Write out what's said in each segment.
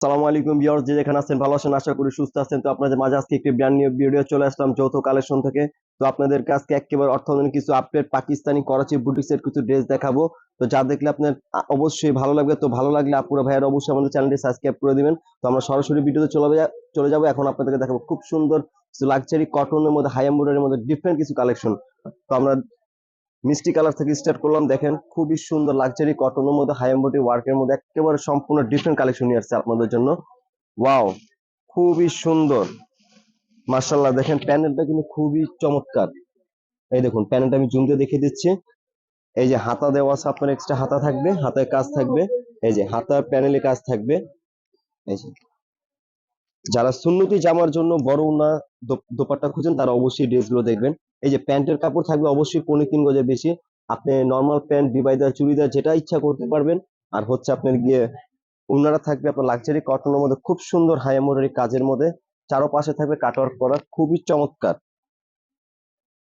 সালামু আলাইকুম ভিউয়ার্স, যে যেখানে আছেন ভালো আছেন, আশা করি সুস্থ আছেন। তো আপনাদের মাঝে আজকে একটি ব্র্যান্ড নিউ ভিডিও চলে আসলাম যৌথ কালেকশন থেকে। তো আপনাদের কাছে একেবারে অর্থনৈতিক কিছু আপডেট পাকিস্তানি করাচি বুটিক্সের কিছু ড্রেস দেখাবো। তো যা দেখলে আপনার অবশ্যই ভালো লাগবে। তো ভালো লাগলে আপুরা ভাইয়ার অবশ্যই আমাদের চ্যানেলটি সাবস্ক্রাইব করে দিবেন। তো আমরা সরাসরি ভিডিওতে চলে যাবো। এখন আপনাদেরকে দেখাবো খুব সুন্দর লাক্সারি কটনের মধ্যে হাই এমব্রয়ডারির মধ্যে ডিফারেন্ট কিছু কালেকশন। তো আমরা মিষ্টি কালার থেকে স্টার্ট করলাম। দেখেন খুবই সুন্দর লাক্সারি কটনের মধ্যে হাই এমব্রয়ডারি ওয়ার্কের মধ্যে একেবারে সম্পূর্ণ ডিফারেন্ট কালেকশন নিয়ে আসছে আপনাদের জন্য। ওয়াও, খুবই সুন্দর। মাশাআল্লাহ, দেখেন প্যানেলটা কিন্তু খুবই চমৎকার। এই দেখুন প্যানেলটা আমি জুম দিয়ে দেখিয়ে দিচ্ছি। এই যে হাতা দেওয়া আছে, আপনার এক্সট্রা হাতা থাকবে, হাতায় কাজ থাকবে। এই যে হাতার প্যানেলে কাজ থাকবে। এই যে যারা সুন্নতি জামার জন্য বড় উন্না দোপাট্টা খুঁজেন তারা অবশ্যই ড্রেসগুলো দেখবেন। এই যে প্যান্টের কাপড় থাকবে অবশ্যই 2.5 গজের বেশি। আপনি নর্মাল প্যান্ট, ডিভাইডার, চুড়িদার যেটা ইচ্ছা করতে পারবেন। আর হচ্ছে আপনার গিয়ে উন্নারা থাকবে আপনার লাক্সারি কটনের মধ্যে খুব সুন্দর হাই এমব্রয়ডারি কাজের মধ্যে। চারপাশে থাকবে কাটওয়ার্ক করা, খুবই চমৎকার।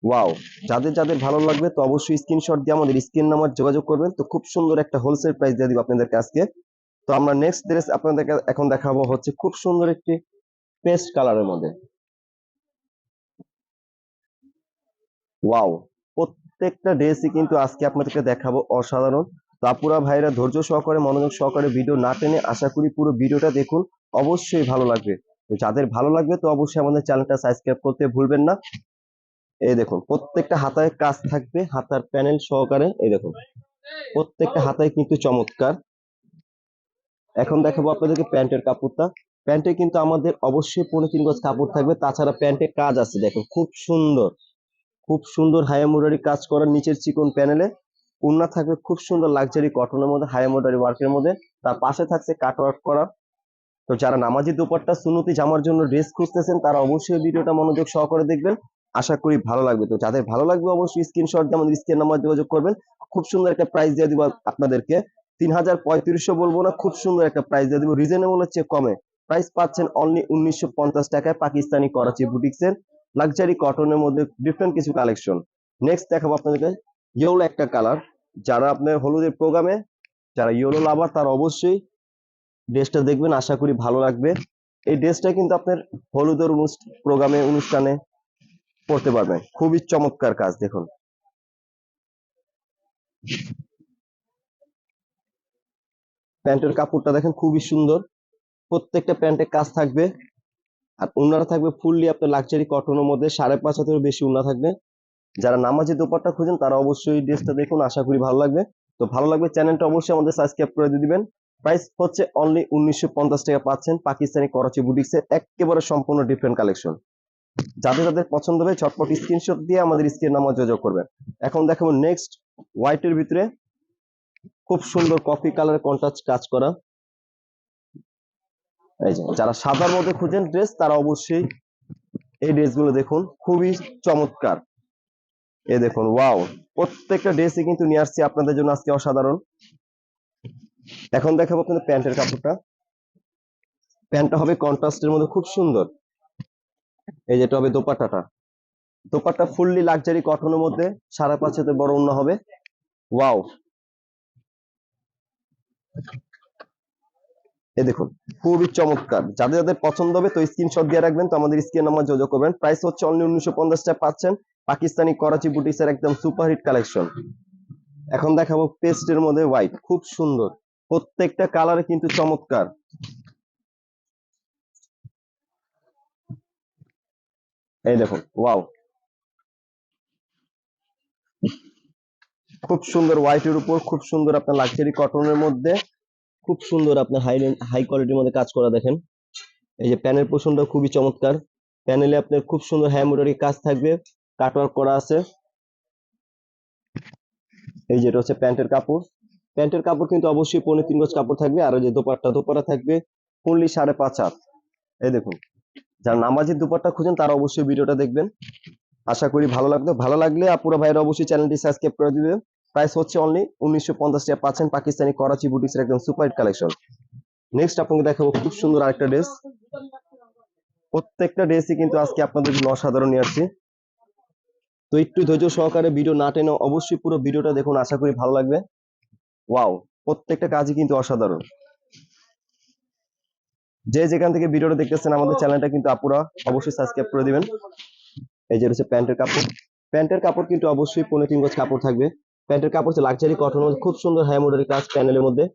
ওয়াও, যাদের যাদের ভালো লাগবে তো অবশ্যই স্ক্রিনশট দিয়ে আমাদের স্ক্রিন নাম্বার যোগাযোগ করবেন। তো খুব সুন্দর একটা হোলসেল প্রাইস দিয়ে দিব আপনাদেরকে আজকে। তো আমরা নেক্সট ড্রেস আপনাদেরকে এখন দেখাবো হচ্ছে খুব সুন্দর একটি পেস্ট কালারের মধ্যে। ওয়াও, প্রত্যেকটা ড্রেসই কিন্তু আজকে আপনাদেরকে দেখাবো অসাধারণ। তো আপুরা ভাইরা ধৈর্য সহকারে মনোযোগ সহকারে ভিডিও না টেনে আশা করি পুরো ভিডিওটা দেখুন, অবশ্যই ভালো লাগবে। তো যাদের ভালো লাগবে তো অবশ্যই আমাদের চ্যানেলটা সাবস্ক্রাইব করতে ভুলবেন না। এই দেখুন প্রত্যেকটা হাতায় কাজ থাকবে, হাতার প্যানেল সহকারে। এই দেখুন প্রত্যেকটা হাতায় কিন্তু চমৎকার। এখন দেখাবো আপনাদেরকে প্যান্টের কাপড়টা। প্যান্টে কিন্তু আমাদের অবশ্যই 3.5 গজ কাপড় থাকবে, তাছাড়া প্যান্টে কাজ আছে দেখুন খুব সুন্দর। খুব সুন্দর হাই এমব্রয়ডারি কাজ করা নিচের চিকন প্যানেলে। ওড়না থাকবে খুব সুন্দর লাক্সারি কটনের মধ্যে হাই এমব্রয়ডারি ওয়ার্কের মধ্যে। তার পাশে থাকছে কাট ওয়ার্ক করা। তো যারা নামাজি দুপাট্টা সুন্নতি জামার জন্য ড্রেস খুঁজতেছেন তারা অবশ্যই ভিডিওটা মনোযোগ সহকারে দেখবেন, আশা করি ভালো লাগবে। তো যাদের ভালো লাগবে অবশ্যই স্ক্রিনশট দিয়ে আমাদের স্ক্রিন নাম্বার যোগাযোগ করবেন। খুব সুন্দর একটা প্রাইস দিয়ে দিব আপনাদেরকে। 3035 বলবো না, খুব সুন্দর একটা প্রাইস দিয়ে দিব, রিজনেবল হচ্ছে কমে। প্রাইস পাচ্ছেন অনলি 1950 টাকায় পাকিস্তানি করাচি বুটিক্সের লাক্সারি কটনের মধ্যে ডিফারেন্ট কিছু কালেকশন। নেক্সট দেখাবো আপনাদেরকে ইয়েলো একটা কালার। যারা আপনার হলুদের প্রোগ্রামে, যারা ইয়েলো লাভার তারা অবশ্যই ড্রেসটা দেখবেন, আশা করি ভালো লাগবে। এই ড্রেসটা কিন্তু আপনার হলুদের প্রোগ্রামে, অনুষ্ঠানে পড়তে পারবেন। খুবই চমৎকার কাজ দেখুন। প্যান্টের কাপড়টা দেখেন খুবই সুন্দর। প্রত্যেকটা প্যান্টে কাজ থাকবে। আর উন্নাটা থাকবে ফুললি আপনার লাক্সারি কটনের মধ্যে, 5.5 হাতেরও বেশি উন্না থাকবে। যারা নামাজি দোপাট্টা খুঁজেন তারা অবশ্যই ড্রেসটা দেখুন, আশা করি ভালো লাগবে। তো ভালো লাগবে চ্যানেলটা অবশ্যই আমাদের সাবস্ক্রাইব করে দিয়ে দিবেন। প্রাইস হচ্ছে অনলি 1950 টাকা পাচ্ছেন পাকিস্তানি করাচি বুটিক্সের একেবারে সম্পূর্ণ ডিফারেন্ট কালেকশন। যাদের যাদের পছন্দ হবে ঝটপট স্ক্রিনশট দিয়ে আমাদের স্ক্রিন নাম্বার যোগাযোগ করবেন। এখন দেখাবো নেক্সট হোয়াইটের ভিতরে খুব সুন্দর কফি কালার কন্ট্রাস্ট কাজ করা। এই যে যারা সাদার মধ্যে খুঁজেন ড্রেস তারা অবশ্যই এই ড্রেসগুলো দেখুন, খুবই চমৎকার। এই দেখুন ওয়াও, প্রত্যেকটা ড্রেসই কিন্তু নিয়ে আসছি আপনাদের জন্য আজকে অসাধারণ। এখন দেখাবো আপনাদের প্যান্টের কাপড়টা। প্যান্টটা হবে কন্ট্রাস্টের মধ্যে খুব সুন্দর। এই যেটা হবে দোপাট্টাটা। দোপাট্টা ফুললি লাক্সারি কটনের মধ্যে, 5.5 হাতে বড় ওড়না হবে। ওয়াও, এই দেখুন খুবই চমৎকার। যাদের যাদের পছন্দ হবে তো স্ক্রিনশট দিয়ে রাখবেন, তো আমাদের স্ক্রিন নাম্বার যোগাযোগ করবেন। প্রাইস হচ্ছে অনলি 1950 টাকা পাচ্ছেন পাকিস্তানি করাচি বুটিক্সের একদম সুপারহিট কালেকশন। এখন দেখাবো পেস্টের মধ্যে হোয়াইট, খুব সুন্দর। প্রত্যেকটা কালারে কিন্তু চমৎকার। এই দেখুন ওয়াও, খুব সুন্দর হোয়াইটের উপর খুব সুন্দর আপনার লাক্সারি কটনের মধ্যে খুব সুন্দর আপনার হাই হাই কোয়ালিটির মধ্যে কাজ করা দেখেন। এই যে প্যানেল পোর্শনটা খুবই চমৎকার। প্যানেলে আপনার খুব সুন্দর হ্যামব্রয়ডারি কাজ থাকবে, কাটওয়ার্ক করা আছে। এই যেটা হচ্ছে প্যান্টের কাপড়। প্যান্টের কাপড় কিন্তু অবশ্যই 3.5 গজ কাপড় থাকবে। আর ওই যে দোপাট্টা থাকবে ফুললি 5.5 হাত। এই দেখুন, যারা নামাজি দুপাট্টা খুঁজেন তারা অবশ্যই ভিডিওটা দেখবেন, আশা করি ভালো লাগবে। ভালো লাগলে আপুরা ভাইরা অবশ্যই চ্যানেলটি সাবস্ক্রাইব করে দিবেন। প্রাইস হচ্ছে অনলি 1950 টাকা পাচ্ছেন পাকিস্তানি করাচি বুটিক্সের একদম সুপার কালেকশন। নেক্সট আপনাকে দেখাবো খুব সুন্দর আরেকটা ড্রেস। প্রত্যেকটা ড্রেসই কিন্তু আজকে আপনাদের জন্য অসাধারণ নিয়ে আসছি। তো একটু ধৈর্য সহকারে ভিডিও না টেনে অবশ্যই পুরো ভিডিওটা দেখুন, আশা করি ভালো লাগবে। ওয়াও, প্রত্যেকটা কাজই কিন্তু অসাধারণ। যে যেখান থেকে ভিডিওটা দেখতেছেন আমাদের চ্যানেলটা কিন্তু আপুরা অবশ্যই সাবস্ক্রাইব করে দিবেন। এই যে রয়েছে প্যান্টের কাপড়। প্যান্টের কাপড় কিন্তু অবশ্যই 15 গজ কাপড় থাকবে। প্যান্টের কাপড় হচ্ছে লাক্সারি কটন, খুব সুন্দর হ্যাঁ এমব্রয়ডারি কাজ প্যানেলের মধ্যে।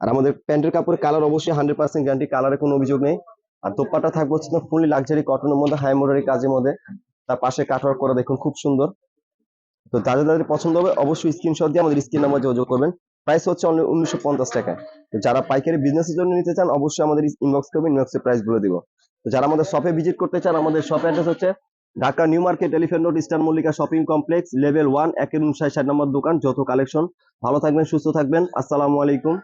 আর আমাদের প্যান্টের কাপড়ের কালার অবশ্যই 100% গ্যারান্টি, কালারে কোনো অভিযোগ নেই। আর দোপাট্টা থাকবে হচ্ছে ফুললি লাক্সারি কটনের মধ্যে হ্যাঁ এমব্রয়ডারি কাজের মধ্যে, তার পাশে কাটওয়ার্ক করা দেখুন খুব সুন্দর। তো যাদের যাদের পছন্দ হবে অবশ্যই স্ক্রিনশট দিয়ে আমাদের স্ক্রিন নাম্বার যোগাযোগ করবেন। প্রাইস হচ্ছে অনলি 1950 টাকা। তো যারা পাইকারি বিজনেসের জন্য নিতে চান অবশ্যই আমাদের ইনবক্স করবেন, ইনবক্সে প্রাইস বলে দিব। তো যারা আমাদের শপে ভিজিট করতে চান, আমাদের শপ অ্যাড্রেস হচ্ছে Dhaka new market, elephant road, eastern Mallika shopping complex, level 1, 1 নম্বর দোকান, যৌথ কালেকশন। ভালো থাকবেন, সুস্থ থাকবেন, আসসালামু আলাইকুম।